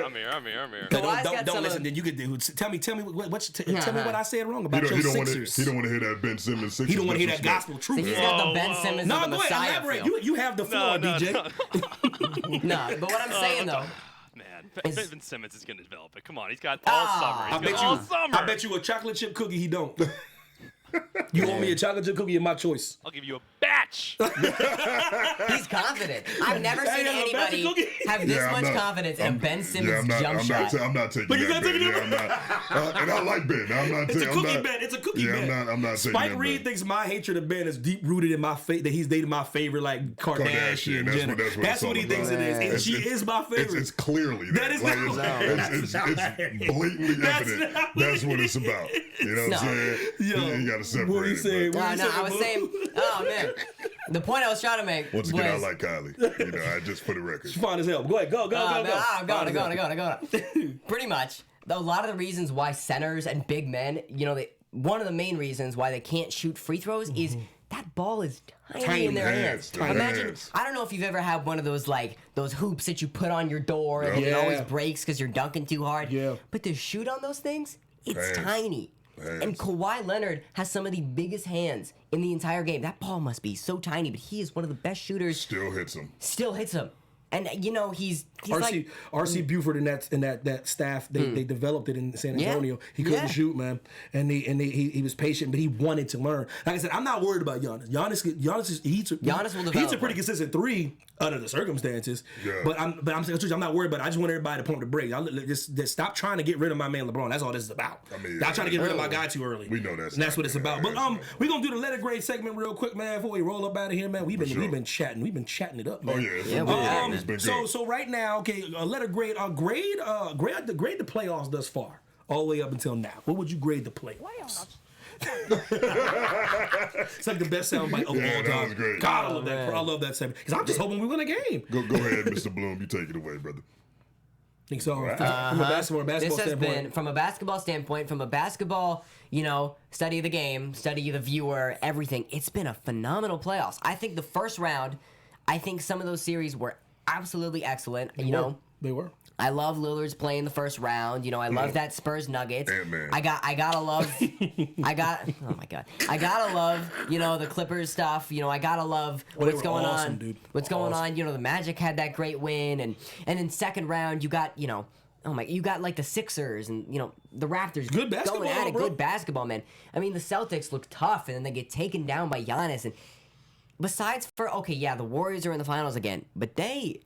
I'm here. No, Kawhi's got don't some listen. of- Then you could do. Tell me tell me what I said wrong about He your don't want to. Sixers. He don't want to hear that Ben Simmons. He don't want to hear that gospel So truth. he's got the Ben Simmons No, of the go ahead, Messiah elaborate. feel. You have the floor, DJ. No, but what I'm saying though, Man, Is- Ben Simmons is going to develop it. Come on, he's got all summer. He's I got bet all you. summer. I bet you a chocolate chip cookie. He don't. You owe me a chocolate chip cookie in my choice. I'll give you a batch. he's confident. I've never Hey, seen yo, anybody Magic Cookie. have this Yeah, I'm much not- confidence in I'm- Ben Simmons' yeah, jump shot. I'm not taking But you that gotta take bet. it Yeah, I'm not. And I like Ben. I'm not. It's a I'm cookie not, bet. It's a cookie yeah, bet. I'm not taking Spike that Reed bet. thinks my hatred of Ben is deep rooted in my fate that he's dating my favorite like Kardashian. That's Jenner. what it's That's what he all thinks it is, about. and she is my favorite. It's clearly That is like, not- it's blatantly That's evident. not what That's it what it's is. about. You know what I'm saying? Yo, You got to separate what he it. said? but What he No, said, I was bro? saying, oh man, the point I was trying to make Once was again, I like Kylie. You know, I just for the record. Fine as hell. Go ahead. Go. Pretty much. A lot of the reasons why centers and big men, one of the main reasons why they can't shoot free throws is that ball is tiny in their hands. Tiny Imagine, hands. I don't know if you've ever had one of those those hoops that you put on your door and it Yeah. always breaks because you're dunking too hard. Yeah. But to shoot on those things, it's Hands. tiny. Hands. And Kawhi Leonard has some of the biggest hands in the entire game. That ball must be so tiny, but he is one of the best shooters. Still hits him. Still hits him. And he's like RC Buford and that staff they developed it in San Yeah. Antonio. He couldn't Yeah. shoot, man, and he was patient, but he wanted to learn. Like I said, I'm not worried about Giannis. Giannis will develop he's a pretty one. consistent three under the circumstances. Yeah. But I'm saying I'm not worried about it. I just want everybody to pump the brakes. Just stop trying to get rid of my man LeBron. That's all this is about. I mean, not trying to get rid of my early. guy too early. We know that's And that's not what it's gonna about. But happen. we're gonna do the letter grade segment real quick, man, before we roll up out of here, man. We've sure. been chatting it up, man. Oh yeah, Yeah, we have. it's been good. So right now, okay, a letter grade, grade the playoffs thus far, all the way up until now. What would you grade the playoffs? It's like the best soundbite of Yeah, all that time. was great. God, I love that. I love that segment because I'm just hoping we win a game. Go ahead, Mr. Bloom. You take it away, brother. Think so? From a basketball this has standpoint. been from a basketball standpoint, from a basketball, study of the game, study of the viewer, everything. It's been a phenomenal playoffs. I think the first round, some of those series were absolutely excellent. They were. I love Lillard's playing the first round. You know, I love that Spurs Nuggets. Ant-Man. I gotta love. Oh my god. I gotta love. You know, the Clippers stuff. You know, I gotta love They what's were going awesome, on. dude. What's going Awesome. on? You know, the Magic had that great win, and in second round you got you got like the Sixers and the Raptors. Good basketball, going at it. bro. Good basketball, man. I mean, the Celtics look tough, and then they get taken down by Giannis. And besides the Warriors are in the finals again, but they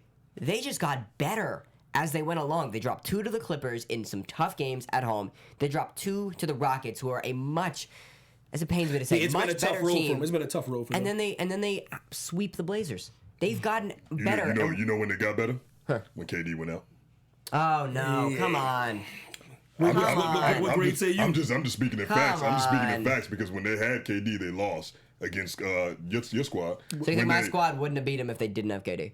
just got better as they went along. They dropped 2 to the Clippers in some tough games at home. They dropped 2 to the Rockets, who are a much, as it pains me to say, It's much been a tough better road for team. them. It's been a tough road for them. And then they sweep the Blazers. They've gotten You better. know when they got better? When KD went out. Oh no! Come on. What grade say you? I'm just speaking in Come facts. I'm just speaking in on. facts because when they had KD, they lost against your squad. So you think my squad wouldn't have beat him if they didn't have KD?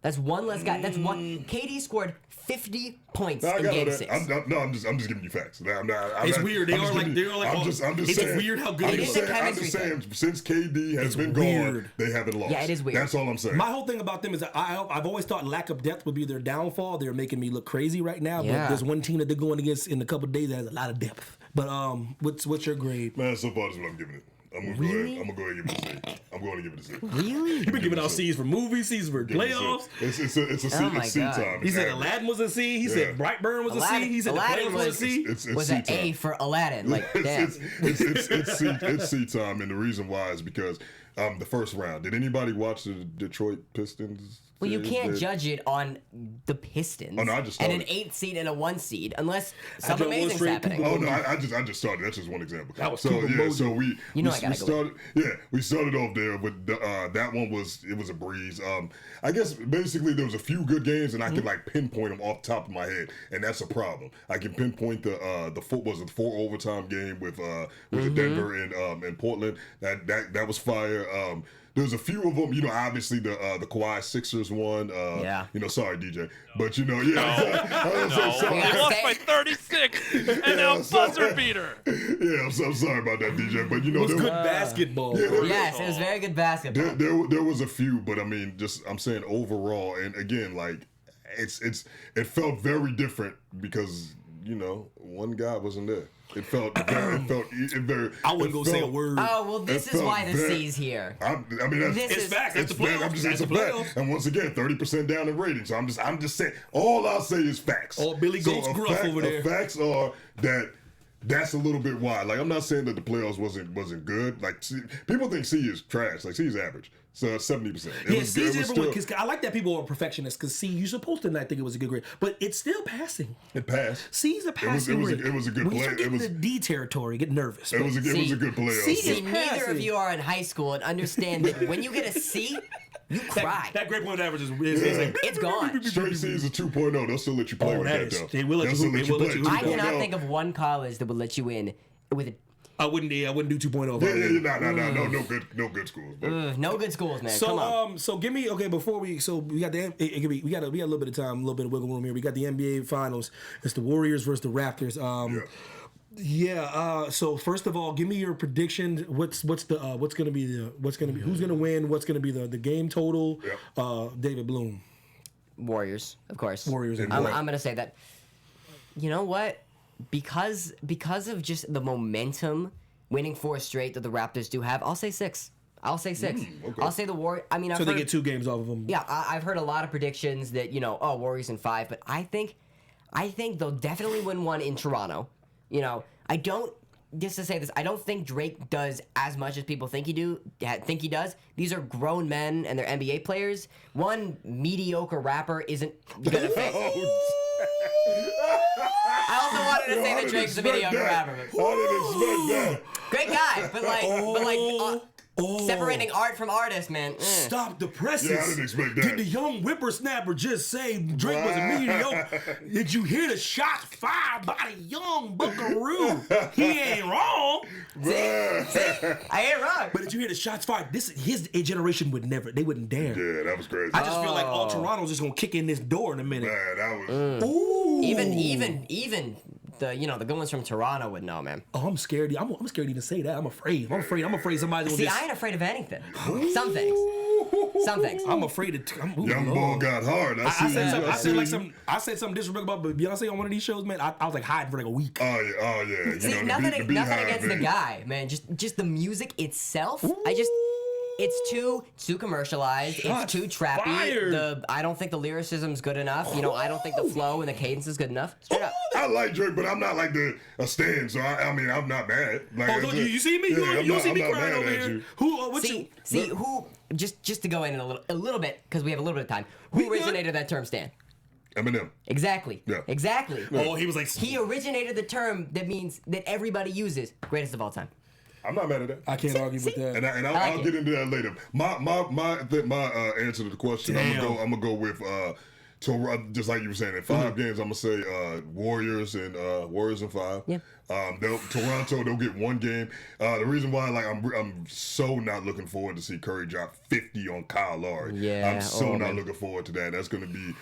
That's one less guy. That's one. KD scored 50 points No, I in got Game that. 6. I'm just giving you facts. It's weird. They're like I'm just it's saying. weird how good I'm they just are. saying, I'm just saying since KD has been weird. gone, they haven't lost. Yeah, it is weird. That's all I'm saying. My whole thing about them is that I've always thought lack of depth would be their downfall. They're making me look crazy right now. But Yeah. there's one team that they're going against in a couple of days that has a lot of depth. But what's your grade? Man, so far that's what I'm giving it. I'm gonna go ahead and give it a C. I'm going to give it a C. Really? You've been giving out C's for movies, C's for Give it a C. playoffs. It's a C. Oh my It's C God. time. He It's said average. Aladdin was a C. He said Brightburn was a C. He said Aladdin the playoffs was a C. It's was C an A time. for Aladdin. Like, damn. It's C time, and the reason why is because the first round. Did anybody watch the Detroit Pistons? Well, you series? can't They- judge it on the Pistons Oh, no, I just and an started. 8th seed and a 1 seed, unless I something just went amazing's straight happening. Cooper Oh no! I just started. That's just one example. That was so Cooper yeah. Mojo. So we You know I we gotta go started. Yeah, we started off there with that one was a breeze. I guess basically there was a few good games and I could like pinpoint them off the top of my head, and that's a problem. I can pinpoint the 4 overtime game with Denver and Portland. That was fire. There's a few of them, obviously the Kawhi Sixers one. Yeah. Sorry, DJ, but I was gonna say No, sorry. they lost Say- by 36, and now buzzer beater. Yeah, I'm sorry about that, DJ, but It was there good basketball. Yeah, Yes, it was very good basketball. there was a few, but I mean, I'm saying overall, and again, like it felt very different because one guy wasn't there. It felt very. I wouldn't go say a felt- word. Oh, well, this It is felt why the very- C's here. I mean, that's This It's is- facts. That's the fact. playoffs. It's That's a the fact. playoffs. And once again, 30% down in rating. So I'm just saying. All I'll say is facts. All Billy Goats gruff over there. Facts are that. That's a little bit wide. Like I'm not saying that the playoffs wasn't good. Like people think C is trash. Like C is average. So 70%. Yeah, C's everyone, because I like that people are perfectionists. Because C, you're supposed to not think it was a good grade, but it's still passing. It passed. C's a passing grade. It was a good when play. you get It was into D territory, get nervous. it was a good playoff. C See, is neither of passing. you are in high school and understand that when you get a C, you cry. That grade point average is like, It's gone. Straight C's a 2.0. They'll still let you play Oh, with that that is- though. they will let They'll you- still they will let you- I 2.0. cannot think of one college that would let you in with a I wouldn't do 2.0. No good schools. But no good schools, man. Come on. So give me before we got we got a little bit of time, a little bit of wiggle room here. We got the NBA Finals. It's the Warriors versus the Raptors. So first of all, give me your prediction. Who's gonna win? What's gonna be the game total? David Bloom. Warriors, of course. Warriors. I'm gonna say that. You know what? Because of just the momentum, winning 4 straight that the Raptors do have, I'll say 6. okay. I'll say the Warriors. I mean, I've So heard, they get 2 games off of them. Yeah, I've heard a lot of predictions that Warriors in 5, but I think they'll definitely win one in Toronto. I don't. Just to say this, I don't think Drake does as much as people think he does. These are grown men and they're NBA players. One mediocre rapper isn't gonna fix. I also wanted to say that Drake's a mediocre rapper. I didn't expect that. Great guy, but separating art from artist, man. Stop the presses. Yeah, I didn't expect that. Did the young whippersnapper just say Drake was a mediocre? Did you hear the shots fired by the young buckaroo? He ain't wrong. I ain't wrong. But did you hear the shots fired? His generation would never. They wouldn't dare. Yeah, that was crazy. I just feel like all Toronto's just gonna kick in this door in a minute. Man, that was. Ooh. Even the good ones from Toronto would know, man. Oh, I'm scared. I'm scared to even say that. I'm afraid. I'm afraid somebody's gonna See, just. I ain't afraid of anything. Some things. Some things. I'm afraid to. Young boy got hard. I said something disrespectful about Beyonce on one of these shows, man. I was like hiding for like a week. Oh yeah. See, nothing against the guy, man. Just the music itself. It's too commercialized. It's too trappy. Fired. I don't think the lyricism's good enough. I don't think the flow and the cadence is good enough. Straight up. I like Drake, but I'm not like a stan, so I mean, I'm not mad. Like, You see me? Yeah, you don't see me I'm not crying mad over at here. you. Who? Just to go in a little bit because we have a little bit of time. Who originated that term, Stan? Eminem. Exactly. Yeah. Exactly. Oh, he was like, He originated the term that means that everybody uses. Greatest of all time. I'm not mad at that. I can't argue with that. And I'll get into that later. My answer to the question, I'm gonna go with just like you were saying, in 5 games, I'm gonna say Warriors and 5. Yeah. Toronto, they'll get 1 game. The reason why, like, I'm so not looking forward to see Curry drop 50 on Kyle Lowry. Yeah. I'm so not looking forward to that. That's gonna be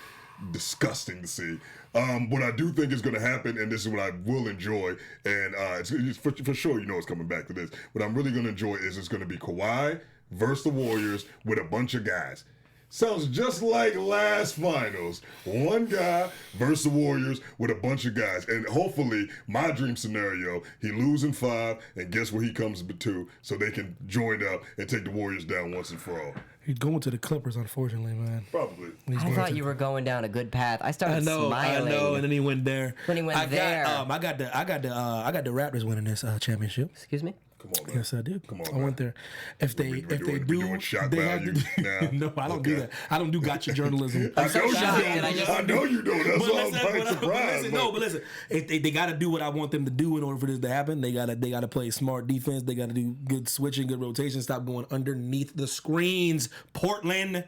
disgusting to see. What I do think is going to happen, and this is what I will enjoy, and it's for sure, it's coming back to this. What I'm really going to enjoy is it's going to be Kawhi versus the Warriors with a bunch of guys. Sounds just like last finals. 1 guy versus the Warriors with a bunch of guys. And hopefully, my dream scenario, he loses in 5, and guess where he comes in 2, so they can join up and take the Warriors down once and for all. He's going to the Clippers, unfortunately, man. Probably. I thought you were going down a good path. I started smiling. I know, and then he went there. When he went there. I got the Raptors winning this championship. Excuse me? Come on, man. Yes, I did. Come on, I man. went there. If they We doing do, shock they have value to. now. No, I don't do Okay. that. I don't do gotcha journalism. I know you shocked don't. that I just- I know you don't. That's why I'm quite surprised. But listen, if they got to do what I want them to do in order for this to happen. They got to play smart defense. They got to do good switching, good rotation. Stop going underneath the screens. Portland,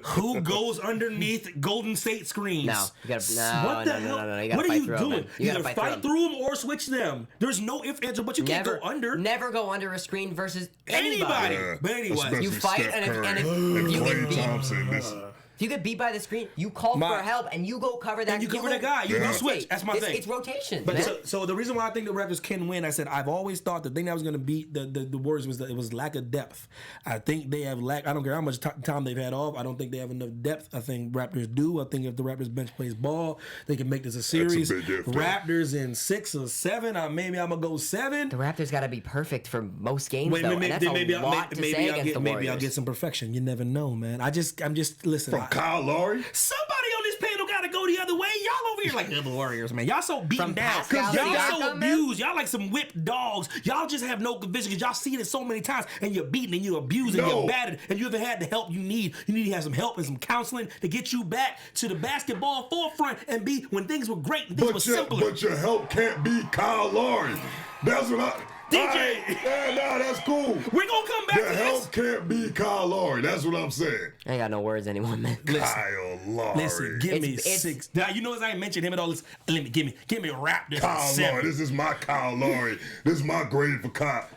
who goes underneath Golden State screens? No, you gotta, What the hell? You gotta What are fight you through 'em, doing? man. You gotta Either fight fight through them or switch them. There's no ifs, ands, or buts. You can't go under Never go under a screen versus anybody. anybody. But anyway, Especially You fight, Steph and if- Curry and if and you get Klay beat- Thompson. If you get beat by the screen, you call My- for help and you go cover that. And you cover go- that guy. You Yeah. switch. That's my thing. It's rotation. But man. so the reason why I think the Raptors can win, I said I've always thought the thing that was going to beat the Warriors was that it was lack of depth. I think they have lack. I don't care how much time they've had off. I don't think they have enough depth. I think Raptors do. I think if the Raptors bench plays ball, they can make this a series. big if, though. Raptors in 6 or 7. Maybe I'm gonna go 7. the Raptors got to be perfect for most games, though, and that's maybe a lot to say against the Warriors. I'll get some perfection. You never know, man. I'm just listen. From Kyle Lowry? Somebody on this panel got to go the other way. Y'all over here like the Warriors, man. Y'all so beaten From down. Pascal Y'all Siakam, so man? abused. Y'all like some whipped dogs. Y'all just have no conviction because y'all seen it so many times and you're beaten and you're abused and No. you're battered and you haven't had the help you need. You need to have some help and some counseling to get you back to the basketball forefront and be when things were great and things were simpler. But your help can't beat Kyle Lowry. That's what I... DJ. Yeah, that's cool. We're going to come back The to this. help can't beat Kyle Lowry. That's what I'm saying. I ain't got no words anymore, man. Kyle Lowry. Listen, give me It's- 6. Now, you know, I ain't mentioned him at all. Give me Raptors Kyle 7. Lowry. This is my Kyle Lowry. This is my grade for Kyle.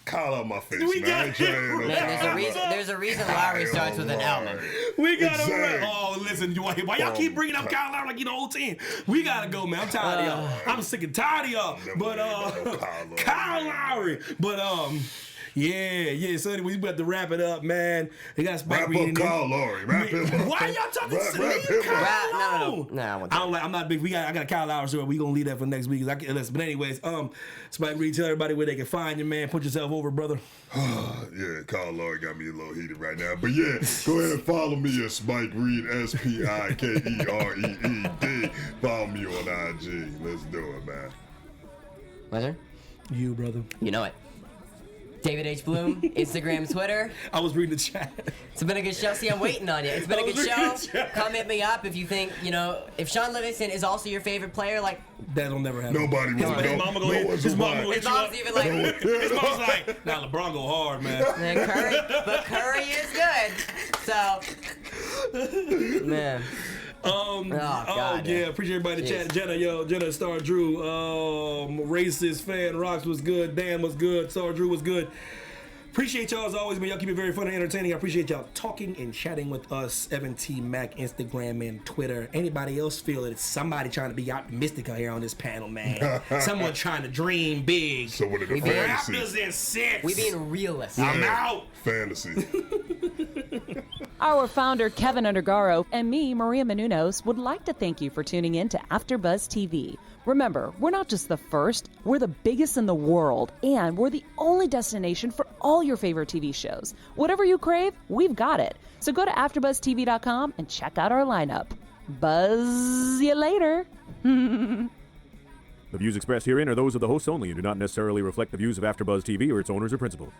Kyle out my face, We man. I got ain't trying to Man, there's a reason Lowry starts with an L, man. We gotta Exactly. Oh, listen, why y'all keep bringing up Kyle Lowry like you the whole team? We gotta go, man. I'm tired of y'all. I'm sick and tired of y'all. Never But really know Kyle Kyle Lowry. Lowry. But yeah. So anyway, we about to wrap it up, man. They got Spike Wrap Reed up in Kyle Lowry. Wrap him up. Why y'all talking? Wrap Leave him Kyle up. alone. No, I won't. I'm not big. I got a Kyle Lowry story. We gonna leave that for next week. Listen, but anyways, Spike Reed, tell everybody where they can find you, man. Put yourself over, brother. Yeah, Kyle Lowry got me a little heated right now. But yeah, go ahead and follow me at Spike Reed, SpikeReed. Follow me on IG. Let's do it, man. Pleasure. You, brother. You know it. David H. Bloom, Instagram, Twitter. I was reading the chat. It's been a good show. See, I'm waiting on you. It's been a good show. Come hit me up if you think, if Shaun Livingston is also your favorite player, like, That'll never happen. Nobody will. His mama gonna hit. His mama gonna hit his you mom's up. even like, His mom's like, nah, LeBron go hard, man. man, Curry is good. So, man. God, yeah, appreciate everybody in the chat. Jenna, Star Drew, racist fan, Rocks was good, Dan was good, Star Drew was good. Appreciate y'all as always, man. Y'all keep it very fun and entertaining. I appreciate y'all talking and chatting with us. Evan T. Mac, Instagram and Twitter. Anybody else feel that it's somebody trying to be optimistic out here on this panel, man? Someone trying to dream big. So what are the We being- fantasy? Raptors in 6. We being realists. I'm out. Fantasy. Our founder, Keven Undergaro, and me, Maria Menounos, would like to thank you for tuning in to AfterBuzz TV. Remember, we're not just the first, we're the biggest in the world, and we're the only destination for all your favorite TV shows. Whatever you crave, we've got it. So go to AfterBuzzTV.com and check out our lineup. Buzz you later. The views expressed herein are those of the hosts only and do not necessarily reflect the views of AfterBuzz TV or its owners or principals.